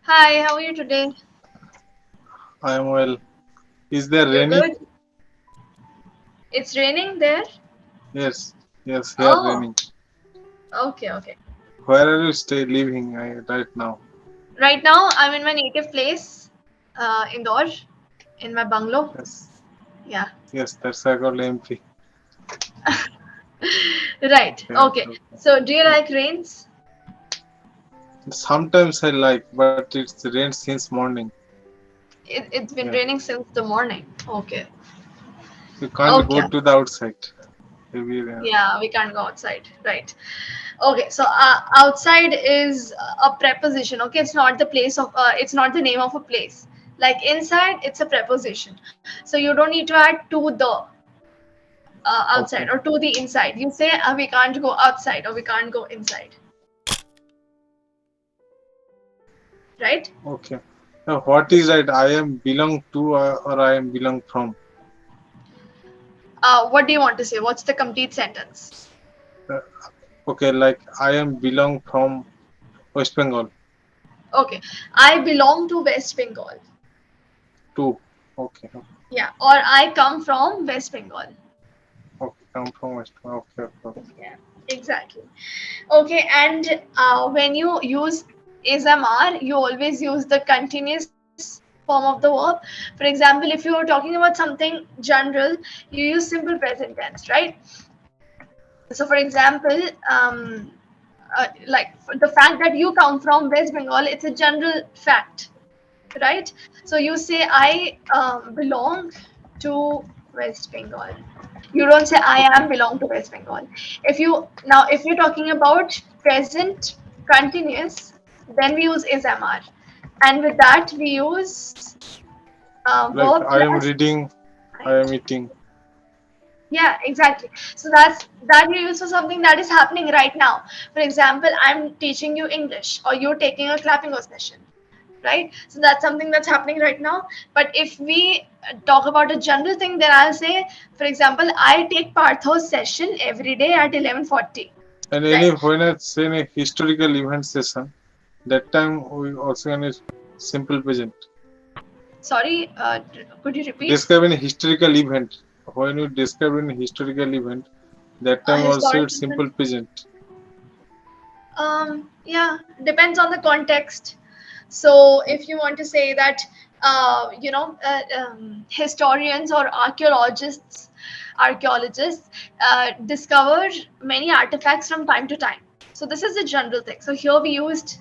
Hi, how are you today? I am well. Is there You're raining? good? It's raining there? Yes, yes, here Oh, raining. okay, okay. Where are you stay living right now? Right now, I'm in my native place, Indore, in my bungalow. Yes, Yeah. yes, that's I got MP. Right. Okay, Okay. okay, So, do you okay. like rains? Sometimes I like, but it's rained since morning. It's been Yeah, raining since the morning. Okay. you can't Okay. go to the outside. Heavy rain. Yeah, we can't go outside. Right. Okay. So, outside is a preposition. Okay. It's not the place of, it's not the name of a place. Like inside, it's a preposition. So, you don't need to add to the outside Okay, or to the inside. You say we can't go outside or we can't go inside, right? okay. Now, what is right? I am belong to or I am belong from? What do you want to say? What's the complete sentence? Uh, okay, like I am belong from West Bengal. Okay, I belong to West Bengal. To. Okay, Yeah, or I come from West Bengal. okay, come from West Bengal. Okay, okay, okay. Yeah, exactly. Okay, and when you use ismr, you always use the continuous form of the verb. For example, if you are talking about something general, you use simple present tense, right? So, for example, like the fact that you come from West Bengal, it's a general fact, right? So you say I belong to West Bengal. You don't say I Okay. am belong to West Bengal. If you're talking about present continuous, then we use is mr, and with that we use Like verb I am plus reading, I right. am eating. Yeah, exactly. So that you use for something that is happening right now. For example, I'm teaching you English or you're taking a Clapingo session, right? So that's something that's happening right now. But if we talk about a general thing, then I'll say, for example, I take Partho's session every day at 11:40, And right? when it's in a historical event session, that time we also in a simple present. Sorry, could you repeat? Describe an historical event. When you describe an historical event, that A time also historical it's event. simple present. Yeah, depends on the context. So if you want to say that, historians or archaeologists discover many artifacts from time to time. So this is a general thing. So here we used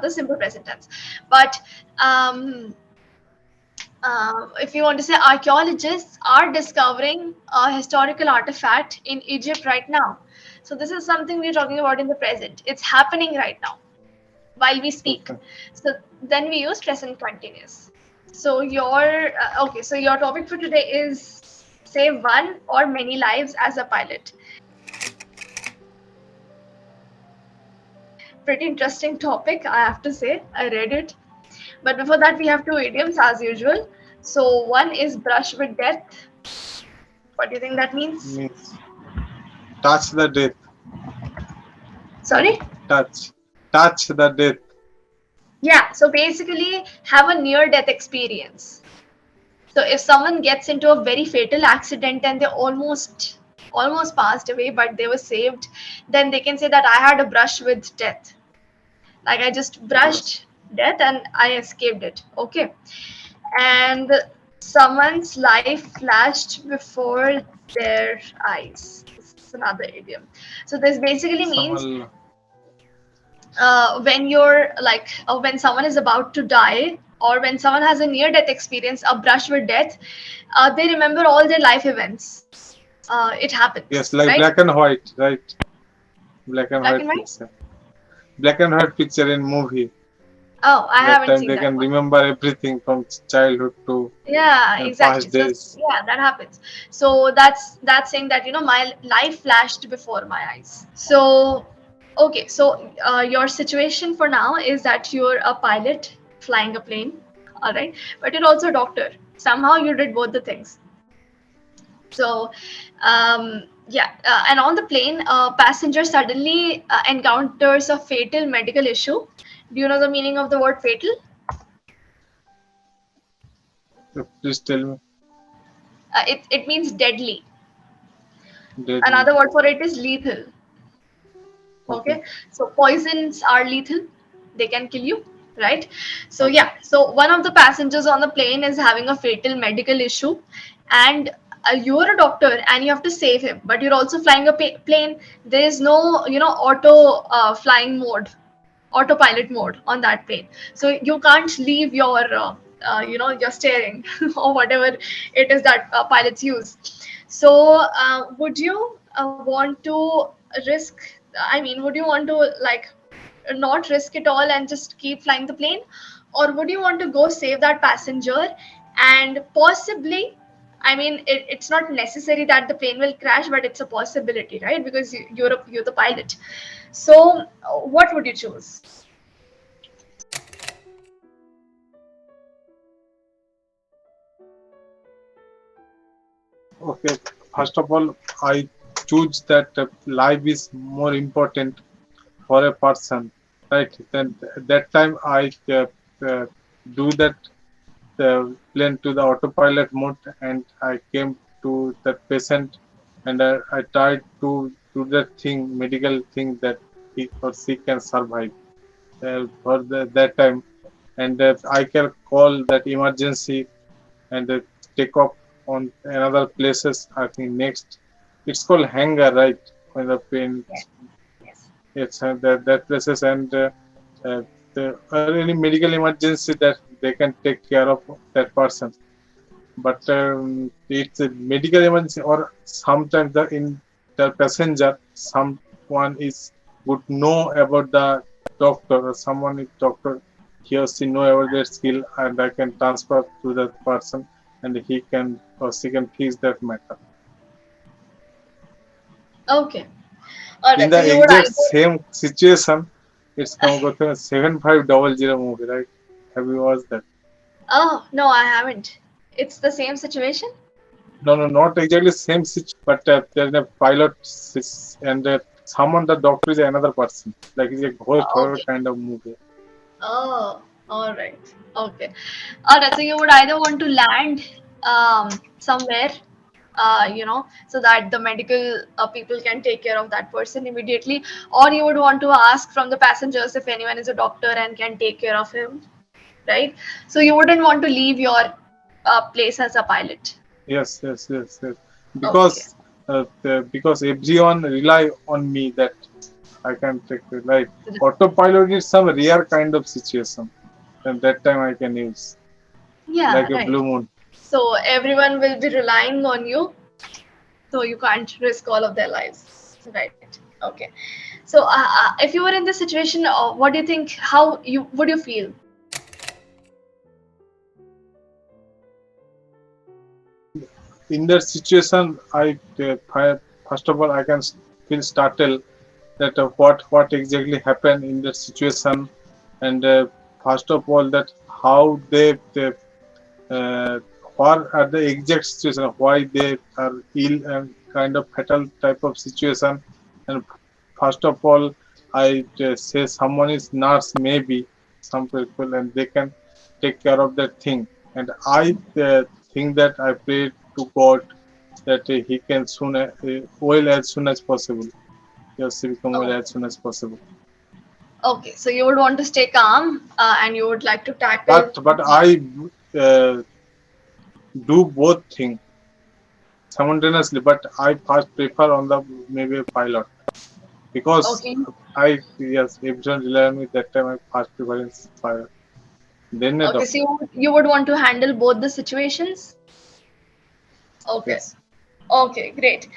the simple present tense. But um, if you want to say archaeologists are discovering a historical artifact in Egypt right now. So this is something we're talking about in the present. It's happening right now while we speak. Okay. So then we use present continuous. So okay. So your topic for today is save one or many lives as a pilot. Pretty interesting topic, I have to say. I read it. But before that, we have two idioms as usual. So one is brush with death. What do you think that means? Means touch the death. Sorry? Touch. Touch the death. Yeah, so basically have a near death experience. So if someone gets into a very fatal accident and they almost passed away but they were saved, then they can say that I had a brush with death. Like I just Yes. brushed death and I escaped it. Okay. And someone's life flashed before their eyes. This is another idiom. So this basically means Someone. when you're like when someone is about to die or when someone has a near death experience, a brush with death, they remember all their life events. It happens, Yes, like right? black and white, right? Black and Black white and white. picture. Black and white picture in movie. Oh, I That haven't time seen they that can one. remember everything from childhood to Yeah, exactly. past So days. yeah, that happens. So that's saying that my life flashed before my eyes. So okay, so your situation for now is that you're a pilot flying a plane, all right, but you're also a doctor. Somehow you did both the things. So, yeah, and on the plane, a passenger suddenly encounters a fatal medical issue. Do you know the meaning of the word fatal? Please tell me. It means deadly. Deadly. Another word for it is lethal. Okay. Okay, so poisons are lethal, they can kill you, right? So Okay. yeah, so one of the passengers on the plane is having a fatal medical issue, and you're a doctor and you have to save him, but you're also flying a plane. There is no, auto flying mode, autopilot mode on that plane, so you can't leave your your steering or whatever it is that pilots use. So would you want to risk, I mean, would you want to like not risk it all and just keep flying the plane, or would you want to go save that passenger and possibly, I mean, it's not necessary that the plane will crash, but it's a possibility, right? Because you're the pilot. So what would you choose? Okay. First of all, I choose that life is more important for a person, right? Then at that time I uh, do that plane to the autopilot mode, and I came to that patient, and I tried to do that thing, medical thing, that he or she can survive for that time, and I can call that emergency and take off on another places. I think next, it's called hangar, right? When the plane, Yes. Yes. it's that places, and uh, any medical emergency that they can take care of that person. But it's a medical emergency, or sometimes in the passenger, someone is would know about the doctor, or someone is doctor, he or she know about their skill, and I can transfer to that person, and he can or she can fix that matter. Okay. All In right. So the you would exact either. same situation, it's come go to a 7500 movie, right? Have you watched that? Oh no, I haven't. It's the same situation. No, no, not exactly same situation, but there's a pilot and someone, the doctor is another person. Like it's a ghost horror Okay. kind of movie. Oh, all right. Okay. All right. So you would either want to land somewhere, so that the medical people can take care of that person immediately, or you would want to ask from the passengers if anyone is a doctor and can take care of him, right? So you wouldn't want to leave your place as a pilot. Yes, yes, yes, yes. Okay. Because everyone rely on me that I can take it. Like autopilot is some rare kind of situation, and that time I can use Yeah, like a right. blue moon. So everyone will be relying on you, so you can't risk all of their lives, right? Okay. So if you were in this situation, what do you think? How you would you feel? In that situation, first of all I can feel startled that what exactly happened in that situation, and first of all that how they uh, what are the exact situation, why they are ill and kind of fatal type of situation. And first of all I say someone is nurse, maybe some people, and they can take care of that thing. And I think that I pray to God that he can soon well as soon as possible. Yes, he become well Oh, as soon as possible. okay. So you would want to stay calm, and you would like to tackle But the. I uh, do both things simultaneously. But I first prefer on the maybe a pilot, because Okay. I, yes, everyone rely on me. That time I first preference pilot, then a Okay. So doctor. you would want to handle both the situations. Okay. Yes. Okay. Great.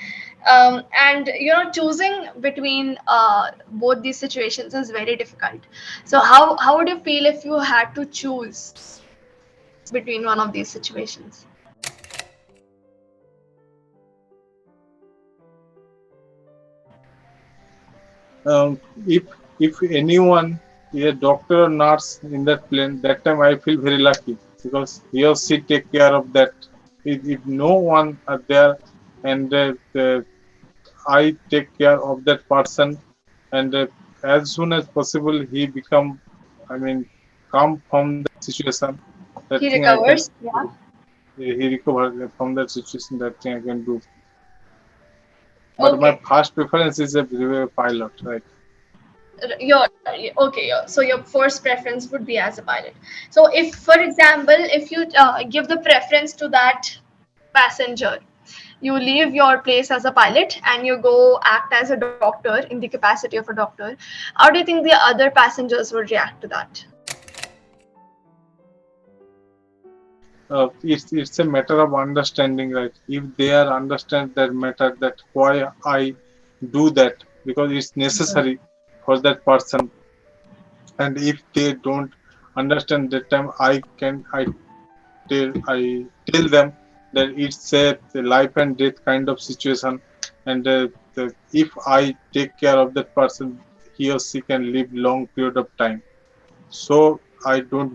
And choosing between both these situations is very difficult. So how would you feel if you had to choose between one of these situations? If anyone, a doctor or nurse in that plane, that time I feel very lucky, because he or she take care of that. If no one are there, and I take care of that person, and as soon as possible he become, I mean, come from the situation. That He thing I can recovers. Yeah. he recover from that situation, that thing I can do. But my Okay. first preference is a pilot, right? So your first preference would be as a pilot. So if, for example, if you give the preference to that passenger, you leave your place as a pilot and you go act as a doctor in the capacity of a doctor, how do you think the other passengers would react to that? It's a matter of understanding, right? If they are understand that matter, that why I do that, because it's necessary for that person, and if they don't understand that time, I tell them that it's a life and death kind of situation, and if I take care of that person, he or she can live long period of time. So I don't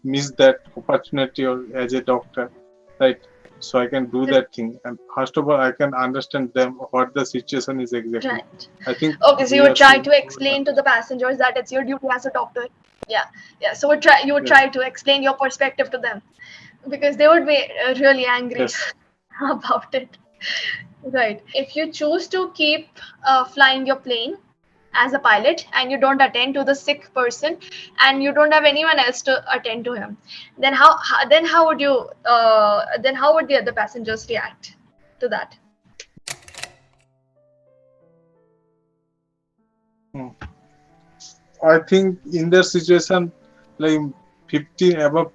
miss that opportunity or as a doctor, right? So I can do that thing, and first of all, I can understand them what the situation is exactly. Right. I think Okay, so you he would or try she to would explain to the understand. passengers that it's your duty as a doctor. Yeah, yeah. So you would Yes, try to explain your perspective to them because they would be really angry yes. about it. Right. If you choose to keep flying your plane as a pilot and you don't attend to the sick person and you don't have anyone else to attend to him, then how would you then how would the other passengers react to that? Hmm. I think in that situation, like 15 above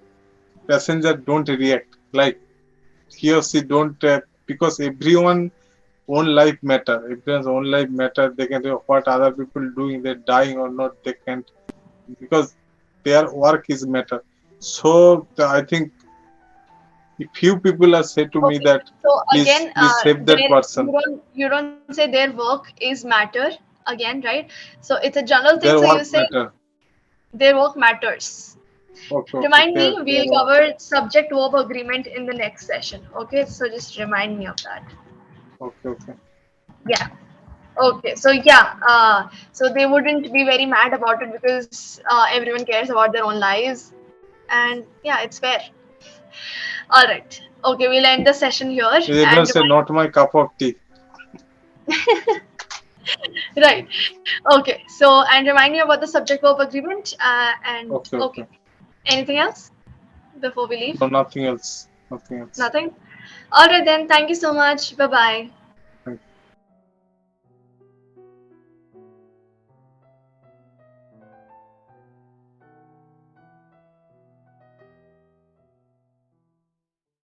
passenger don't react. Like he or she don't, because everyone own life matter. Everyone's own life matter. They can do what other people doing. They're dying or not. They can't, because their work is matter. So I think if few people are say to me Okay. that So please again, please save that person, you don't say their work is matter again, right? So it's a general thing. So their you work say matter. their work matters. Okay, okay, Remind me, their we'll work. cover subject verb agreement in the next session. Okay, so just remind me of that. Okay, okay. Yeah. Okay. So yeah. So they wouldn't be very mad about it because everyone cares about their own lives, and yeah, it's fair. All right. Okay, we'll end the session here Everyone and say not my cup of tea. right. Okay. So and remind me about the subject verb agreement. And Okay, okay. okay. Anything else before we leave? No, nothing else. Nothing else. Nothing. All right then. Thank you so much. Bye bye.